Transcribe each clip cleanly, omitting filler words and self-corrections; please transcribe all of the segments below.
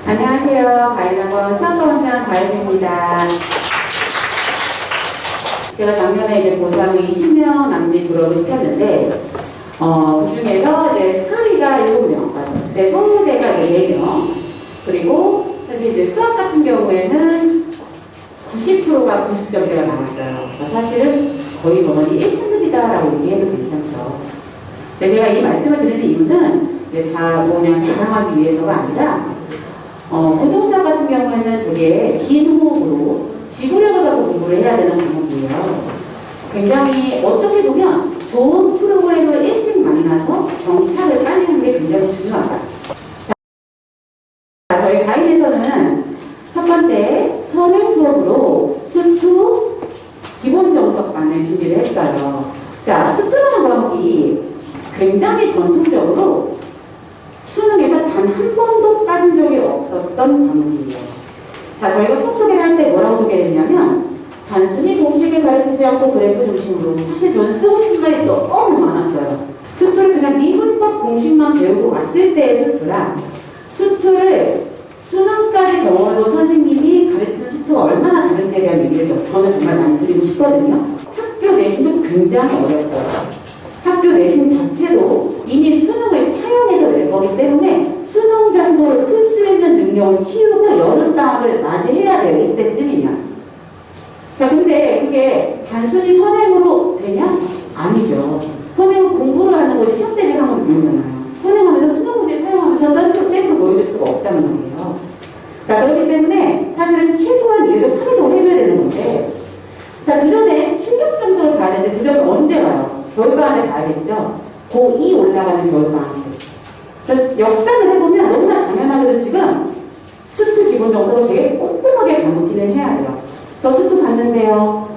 안녕하세요. 가인학원 수학과원장 가인입니다. 제가 작년에 이제 고3이 20명 남짓 졸업을 시켰는데, 그 중에서 이제 스카이가 7명, 성무대가 4명, 그리고 사실 이제 수학 같은 경우에는 90%가 90점대가 나왔어요. 그러니까 사실은 거의 전원이 1%다라고 얘기해도 괜찮죠. 근데 제가 이 말씀을 드리는 이유는 이제 다 그냥 자랑하기 위해서가 아니라, 고등수학 같은 경우에는 되게 긴 호흡으로 지구력을 갖고 공부를 해야 되는 과목이에요. 굉장히 어떻게 보면 좋은 프로그램을 일찍 만나서 정착을 빨리 하는 게 굉장히 중요하다. 자, 저희 가인에서는 첫 번째 선행 수업으로 수투 기본 정석반을 준비를 했어요. 자, 수투라는 과목이 굉장히 전통적으로 수능에서 단 한 번도 빠진 적이 없었던 과목이에요. 자, 저희가 수업 소개를 할 때 뭐라고 소개를 했냐면, 단순히 공식을 가르치지 않고 그래프 중심으로 사실 저는 쓰고 싶은 말이 너무 많았어요. 수투를 그냥 미분법 공식만 배우고 왔을 때의 수투랑 수투를 수능까지 경험해본 선생님이 가르치는 수투가 얼마나 다른지에 대한 얘기를 저는 정말 많이 드리고 싶거든요. 학교 내신도 굉장히 어렵어요. 학교 내신 자체도 이미 수능을 차용해서 낼 거기 때문에 수능 정도를 풀 수 있는 능력을 키우고 여름방학을 맞이해야 돼요. 이때쯤이면. 자, 근데 그게 단순히 선행으로 되냐? 아니죠. 선행은 공부를 하는 거지 시험 때리기 하면 되잖아요. 선행하면서 수능 문제 사용하면서 셀프를 보여줄 수가 없다는 거예요. 자, 그렇기 때문에 사실은 최소한 이해도 3일을 해줘야 되는 건데, 자, 그 전에 실력 점수를 봐야 되는데 그 전에 언제 봐요? 겨울방학에 봐야겠죠? 고2 올라가는 겨울방학에. 그래서 역산을 해보면 너무나 당연하게도 지금 수투 기본 정석을 되게 꼼꼼하게 반복기는 해야 돼요. 저 수투 봤는데요.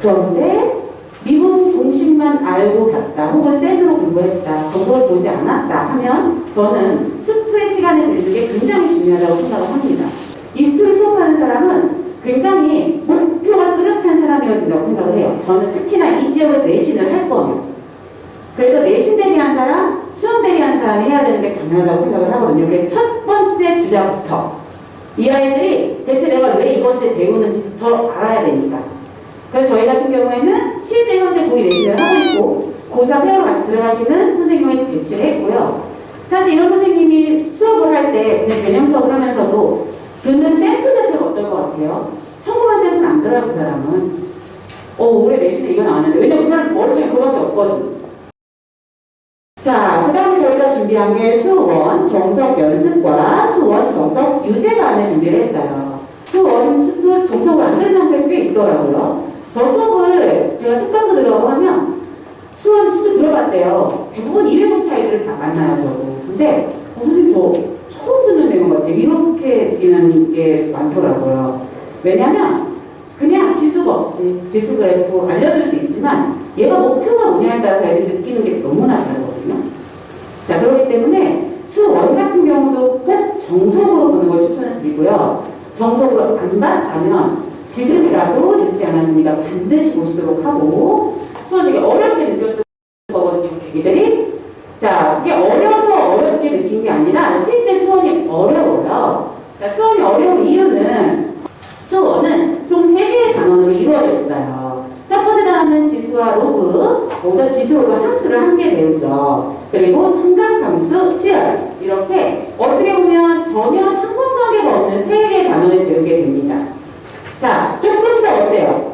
그런데 미분 공식만 알고 갔다, 혹은 셋으로 공부했다, 정석을 보지 않았다 하면 저는 수투의 시간을 내는 게 굉장히 중요하다고 생각을 합니다. 이 수투를 수업하는 사람은 굉장히 목표가 뚜렷한 사람이어야 된다고 생각을 해요. 저는 특히나 이 지역에서 내신을 할 거면. 그래서 내신 대비한 사람, 수험 대비한 사람이 해야 되는 게 당연하다고 생각을 하거든요. 그게 첫 번째 주자부터. 이 아이들이 대체 내가 왜 이것을 배우는지부터 알아야 되니까. 그래서 저희 같은 경우에는 실제 현재 고2 내신을 하고 있고 고3 회원으로 같이 들어가시는 선생님을 배치를 했고요. 사실 이런 선생님이 수업을 할 때 그냥 개념 수업을 하면서도 듣는 샘플 자체가 어떨 것 같아요? 평범한 샘플은 안 들어요, 그 사람은. 올해 내신에 이거 나왔는데. 왜냐면 그 사람 머릿속에 그거밖에 없거든. 자, 그 다음에 저희가 준비한 게 수원 정석 연습과 수원 정석 유제반을 준비를 했어요. 수원 수투 정석을 안 되는 학생이 꽤 있더라고요. 저 수업을 제가 특강도 들어가고 하면 수원 수투 들어봤대요. 대부분 200원 차이들을 다 만나요, 저도. 근데 선생님 저 처음 듣는 내용 같아요. 이렇게 느끼는 게 많더라고요. 왜냐면 그냥 지수가 없지. 지수 그래프 알려줄 수 있지만 얘가 목표가 뭐냐에 따라서 애들이 느끼는 게 너무나 다르거든요. 자, 그렇기 때문에 수원 같은 경우도 꼭 정석으로 보는 걸 추천을 드리고요. 정석으로 안 봤다면 지금이라도 늦지 않았으니까 반드시 보시도록 하고, 수원 되게 어렵게 느꼈을 거거든요, 애기들이. 자, 그게 어려서 어렵게 느낀 게 아니라 실제 수원이 어려워요. 자, 수원이 어려운 이유는 수원은 총 3개의 단원으로 이루어져 있어요. 첫 번째 단원은 지수와 로그, 먼저 지수 로그 함수를 함께 배우죠. 그리고 삼각함수, 시열, 이렇게 어떻게 보면 전혀 상관관계가 없는 3개의 단원을 배우게 됩니다. 자, 조금 더 어때요?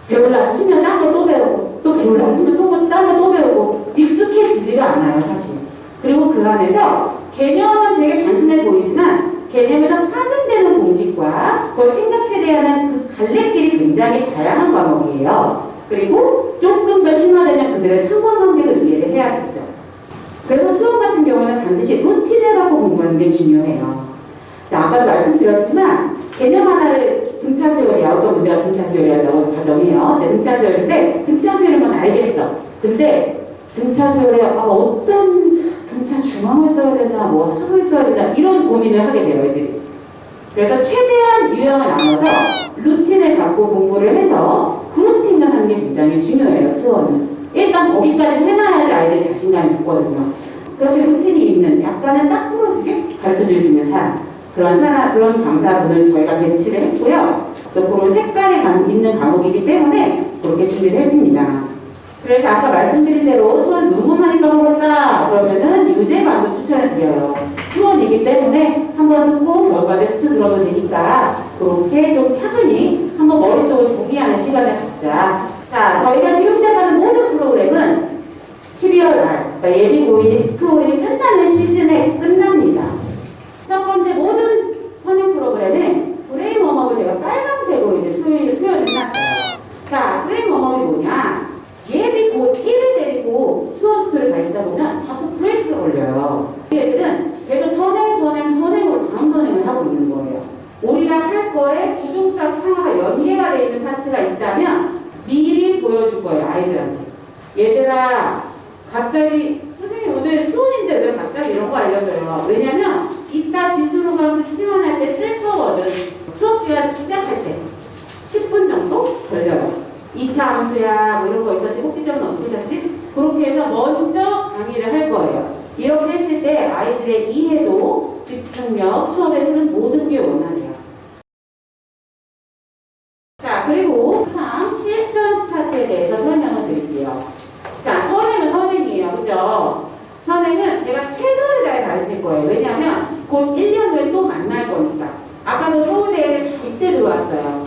배울라 치면 딴 거 또 배우고, 또 배울라 치면 딴 거 또 배우고, 익숙해지지가 않아요, 사실. 그리고 그 안에서 개념은 되게 단순해 보이지만 개념에서 파생되는 공식과 그걸 생각해야 하는 그 갈래길이 굉장히 다양한 과목이에요. 그리고 조금 더 심화되면 그들의 상관관계도 이해를 해야겠죠. 그래서 수업 같은 경우는 반드시 루틴을 갖고 공부하는 게 중요해요. 자, 아까도 말씀드렸지만 개념 하나를 등차 수열이 어떤 문제가 등차 수열이라고 가정해요. 네, 등차 수열인데 등차 수열인 건 알겠어. 근데 등차 수열에 어떤 등차 중앙을 써야 되나 뭐 하을 써야 되나 이런 고민을 하게 돼요, 애들이. 그래서 최대한 유형을 나눠서 루틴을 갖고 공부를 해서 그루팅을 하는 게 굉장히 중요해요, 수원은. 일단 거기까지 해놔야지 아이들이 자신감이 붙거든요. 그렇게 루틴이 있는 약간은 딱 부러지게 가르쳐줄 수 있는 사람. 그런 강사분을 저희가 배치를 했고요. 또 그런 색깔이 있는 과목이기 때문에 그렇게 준비를 했습니다. 그래서 아까 말씀드린 대로 수원 너무 많이 까먹었다 그러면은 유제반도 추천해 드려요. 수원이기 때문에 한번 듣고 결과대 수트 들어도 되니까 그렇게 좀 차근히 한번 머릿속을 정리하는 시간을 갖자. 자, 저희가 지금 시작하는 모든 프로그램은 12월 말, 그러니까 예비 고인 프로그램이 끝나는 시즌에 끝납니다. 첫 번째 모든 선행 프로그램은 브레인 워머업을 제가 빨간색으로 이제 표현을 해놨어요. 자, 브레인 워머업이 뭐냐? 예비 고 1을 데리고 수원 수트를 가시다 보면 자꾸 브레이크가 걸려요. 우리 애들은 계속 선행으로 다음 선행을 하고 있는 거예요. 우리가 할 거에 부등사 상하가 연계가 되어 있는 파트가 있다면 미리 보여줄 거예요, 아이들한테. 얘들아, 갑자기 선생님 오늘 수원인데 왜 갑자기 이런 거 알려줘요? 왜냐면 이따 지수로 가서 치환할 때 쓸 거거든. 수업 시간 시작할 때 10분 정도 걸려요. 2차 함수야 뭐 이런 거 있었지, 꼭지점은 어떻게 찾지? 그렇게 해서 먼저 강의를 할 거예요. 이렇게 했을 때 아이들의 이해도, 집중력, 수업에 쓰는 모든 게 원활해요. 자, 그리고 항상 실전 스타트에 대해서 설명을 드릴게요. 자, 선행은 선행이에요. 그죠? 선행은 제가 최선을 다해 가르칠 거예요. 왜냐하면 곧 1년 후에 또 만날 거니까. 아까도 서울대에 이때 들어왔어요.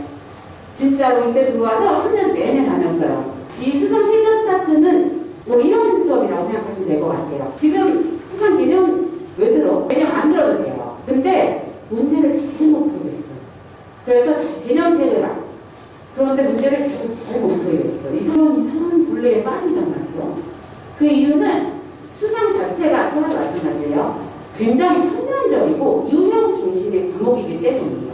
진짜로 이때 들어와서 3년 내내 다녔어요. 이 수상 실전 스타트는 뭐 이런 수업이라고 생각하시면 될 것 같아요. 지금 수상 개념 왜 들어? 개념 안 들어도 돼요. 근데 문제를 잘 못 풀고 있어요. 그래서 다시 개념책을 봐. 그런데 문제를 계속 잘 못 풀고 있어. 이 사람이 이상한 굴레에 빠진단 말이죠. 그 이유는 수상 자체가 수학과 마찬가지예요. 굉장히 편견적이고 유형 중심의 과목이기 때문이에요.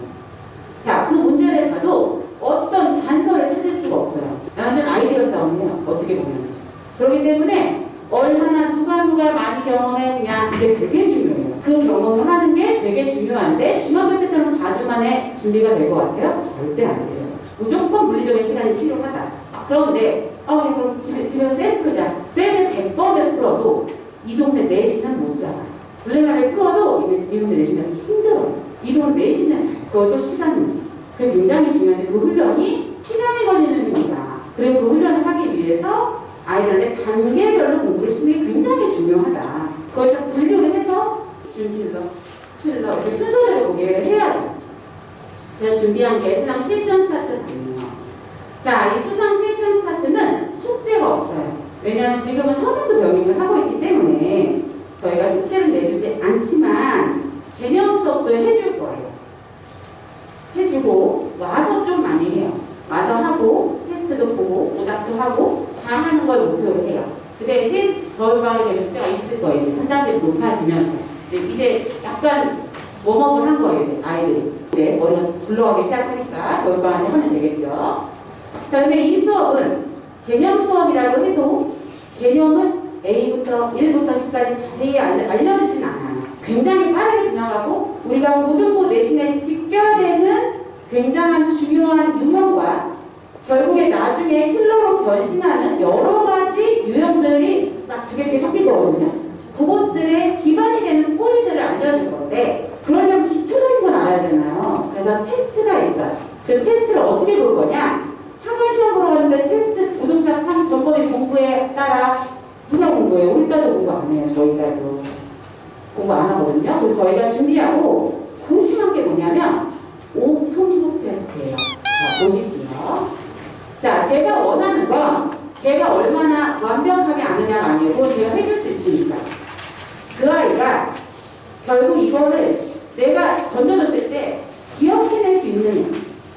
자, 그 문제를 봐도 어떤 단서를 찾을 수가 없어요. 완전 아이디어 싸움이에요. 어떻게 보면. 그렇기 때문에 얼마나 누가 많이 경험했냐 이게 되게 중요해요. 그 경험을 하는 게 되게 중요한데 중학교 때 때문에 4주 만에 준비가 될 것 같아요? 절대 안 돼요. 무조건 물리적인 시간이 필요하다. 그런데 그럼 집에서 쌤 풀자. 쌤을 100번을 풀어도 이 동네 내시는 못 잡아요. 블랙라벨 풀어도 이 동네 내시는 힘들어요. 이 동네 내시는 그것도 시간입니다. 그게 굉장히 중요한데 그 훈련이 시간이 걸리는 겁니다. 그리고 그 훈련을 하기 위해서 아이들한테 단계별로 공부를 시키는 게 굉장히 중요하다. 거기서 분류를 해서 킬러 이렇게 순서대로 공개를 해야죠. 제가 준비한 게 수상 실전 스타트거든요. 자, 이 수상 실전 스타트는 숙제가 없어요. 왜냐하면 지금은 서른도 병행을 하고 있기 때문에 저희가 숙제를 내주지 않지만 개념 수업도 해줄 거예요. 해주고 와서 좀 많이 해요. 와서 하고 테스트도 보고 오답도 하고 다 하는 걸 목표로 해요. 그 대신 겨울방학에 대한 숙제가 있을 거예요. 한 단계 높아지면서 이제 약간 웜업을 한 거예요. 이제 아이들이 이제 머리가 굴러가기 시작하니까 겨울방학에 하면 되겠죠. 자, 근데 이 수업은 개념 수업이라고 해도 개념은 A부터 1부터 10까지 자세히 알려주진 않아요. 굉장히 빠르게 지나가고 우리가 고등부 내신에 직결되는 굉장한 중요한 유형과 결국에 나중에 킬러로 변신하는 여러 가지 유형들이 막 두 개 섞일 거거든요. 그것들의 기반이 되는 뿌리들을 알려줄 건데 그러려면 기초적인 건 알아야 되나요? 그래서 테스트가 있어요. 그 테스트를 어떻게 볼 거냐? 학원 시험 보러 가는데 테스트 고등시합 3 전번에 공부에 따라 누가 공부해요? 우리 딸도 공부 안 해요. 저희 딸도 공부 안 하거든요. 그래서 저희가 준비하고 고심한 게 뭐냐면 오픈북 테스트예요. 자, 보실게요. 자, 제가 원하는 건 걔가 얼마나 완벽하게 아느냐가 아니고 그건 제가 해줄 수 있으니까 그 아이가 결국 이거를 내가 던져줬을 때 기억해낼 수 있느냐.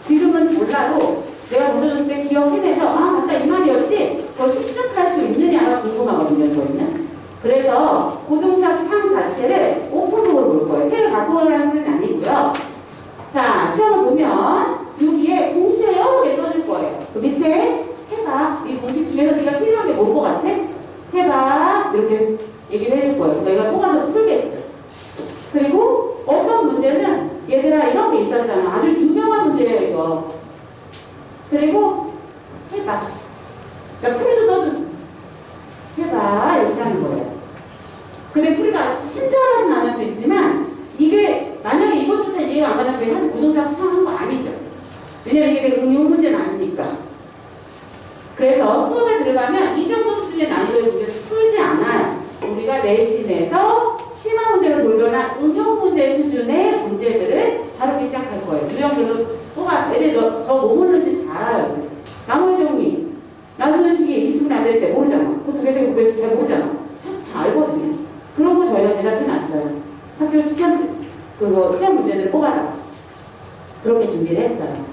지금은 몰라도 내가 던져줬을 때 기억해내서 맞다 이 말이었지 그걸 습득할 수 있느냐가 궁금하거든요. 저희는. 그래서 고등시합 3 자체를 오픈북으로 볼 거예요. 책을 갖고 오라는 건 아니고요. 자, 시험을 보면 여기에 공식을 여러 개 써줄 거예요. 그 밑에 해봐. 이 공식 중에서 네가 필요한 게 뭘 것 같아? 해봐. 이렇게 얘기를 해줄 거예요. 내가 뽑아서 풀겠죠. 그리고 어떤 문제는 얘들아 이런 게 있었잖아. 아주 유명한 문제예요, 이거. 그리고 해봐. 그러니까 풀이도 써줬어. 해봐. 이렇게 하는 거예요. 근데 풀이가 친절하진 않을 수 있지만 이게 만약에 이것도 이해가 안 가는 게 사실 고등학교 상한 거 아니죠. 왜냐면 이게 되게 응용 문제는 아니니까. 그래서 수업에 들어가면 이 정도 수준의 난이도의 문제를 풀지 않아요. 우리가 내신에서 심화 문제로 돌거나 응용 문제 수준의 문제들을 다루기 시작할 거예요. 유형별로 뽑아서 애들 저 뭐 모르는지 다 알아요. 나머지 정리, 나누는 식이 이 수준이 안 될 때 모르잖아. 그 두 개, 세 개, 구해서 잘 모르잖아. 사실 다 알거든요. 그런 거 저희가 제작해놨어요. 학교 시험 문제들을 뽑아라. 그렇게 준비를 했어요.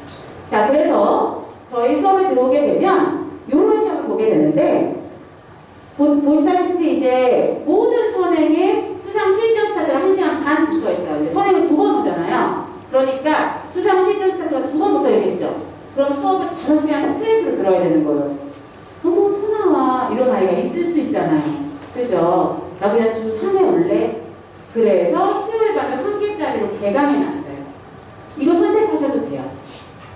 자, 그래서 저희 수업에 들어오게 되면 이런 시험을 보게 되는데, 보시다시피 이제 모든 선행에 수상 실전 스타트가 1시간 반 붙어 있어요. 이제 선행은 2번 오잖아요. 그러니까 수상 실전 스타트가 2번 붙어 있겠죠. 그럼 수업을 5시간 스트레이트로 들어야 되는 거예요. 너무 토나와 이런 아이가 있을 수 있잖아요. 그죠? 나 그냥 주 3회 올래? 그래서 수요일 반을 1개짜리로 개강해놨어요. 이거 선택하셔도 돼요.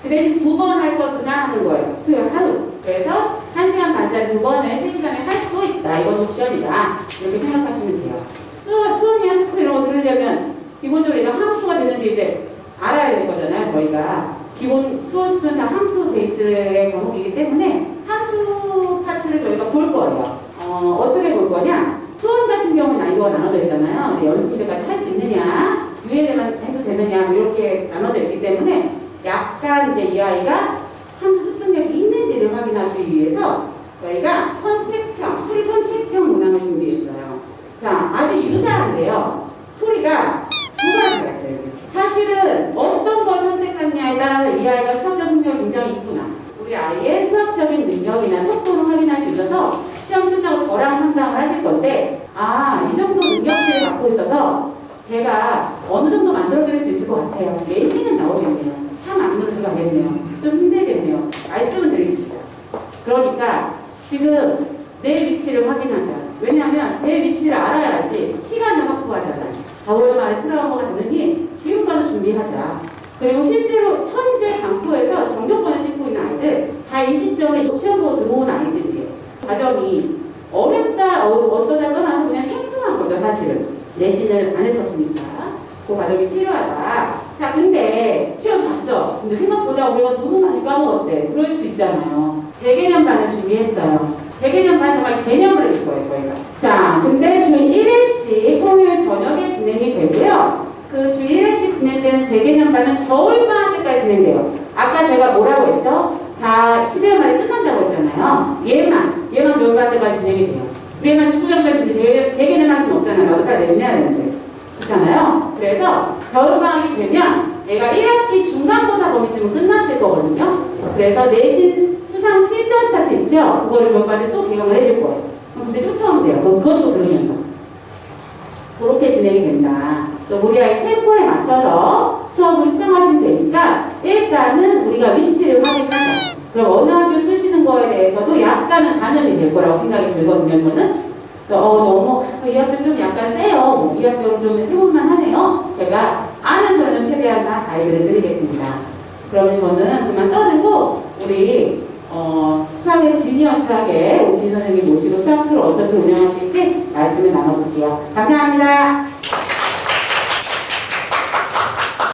그 대신 2번 할 거구나 하는 거예요. 수요일 하루. 그래서 1시간 반짜리 2번을 3시간에 할 수 있다. 이건 옵션이다. 이렇게 생각하시면 돼요. 수원이나 스쿠 이런 거 들으려면 기본적으로 얘가 함수가 되는지 이제 알아야 될 거잖아요. 저희가. 기본 수원 수는 다 함수 베이스의 과목이기 때문에 함수 파트를 저희가 볼 거예요. 어떻게 볼 거냐? 수원 같은 경우는 난이도가 나눠져 있잖아요. 연습 문제까지 할 수 있느냐, 유예대만 해도 되느냐, 뭐 이렇게 나눠져 있기 때문에 약간 이제 이 아이가 함수 습득력이 있는지를 확인하기 위해서 저희가 풀이 선택형 문항을 준비했어요. 자, 아주 유사한데요. 풀이가 두 가지가 있어요. 사실은 어떤 걸 선택하느냐에 따라서 이 아이가 수학적 능력이 굉장히 있구나. 우리 아이의 수학적인 능력이나 척도를 확인할 수 있어서 시험 끝나고 저랑 상담을 하실 건데, 이 정도 능력치를 갖고 있어서 제가 어느 정도 만들어드릴 수 있을 것 같아요. 메인은 나오겠네요. 참 안 들어가겠네요. 좀 힘들겠네요. 말씀은 드릴 수 있어요. 그러니까 지금 내 위치를 확인하자. 왜냐하면 제 위치를 알아야지 시간을 확보하잖아요. 4월 말에 트라우마가 됐느니 지금까지 준비하자. 그리고 실제로 현재 강포에서 정조권을 찍고 있는 아이들 다 이 시점에 시험 보고 들어온 아이들이에요. 과정이 어렵다, 어떠다 떠나서 그냥 생소한 거죠, 사실은. 내신을 안 했었으니까. 그 과정이 필요하다. 자, 근데 시험 봤어. 근데 생각보다 우리가 너무 많이 까먹었대. 그럴 수 있잖아요. 재개념반을 준비했어요. 재개념반 정말 개념을 해줄 거예요, 저희가. 자, 근데 주 1회씩 토요일 저녁에 진행이 되고요. 그 주 1회씩 진행되는 재개념반은 겨울방학 때까지 진행돼요. 아까 제가 뭐라고 했죠? 다 12월 말에 끝난다고 했잖아요. 얘만 겨울방학 때까지 진행이 돼요. 얘만 19점짜리 재개념 할 수는 없잖아요. 나도 빨리 내신해야 되는데. 그렇잖아요. 그래서 겨울방학이 되면 얘가 1학기 중간고사 범위쯤은 끝났을 거거든요. 그래서 내신 수상 실전 스타트 있죠? 그거를 겨울방학에 또 개강을 해줄 거예요. 근데 쫓아오면 돼요. 그것도 들으면서. 그렇게 진행이 된다. 또 우리 아이 템포에 맞춰서 수업을 수강하시면 되니까 일단은 우리가 위치를 확인하자. 그럼 어느 학교 쓰시는 거에 대해서도 약간은 가늠이 될 거라고 생각이 들거든요, 저는. 너무 이 학교 좀 약간 세요. 이 학교는 좀 해볼만 하네요. 제가 아는 선은 최대한 다 가이드를 드리겠습니다. 그러면 저는 그만 떠들고 우리 수학의 지니어스하게 오진 선생님 모시고 수학 프로 어떻게 운영하실지 말씀을 나눠볼게요. 감사합니다.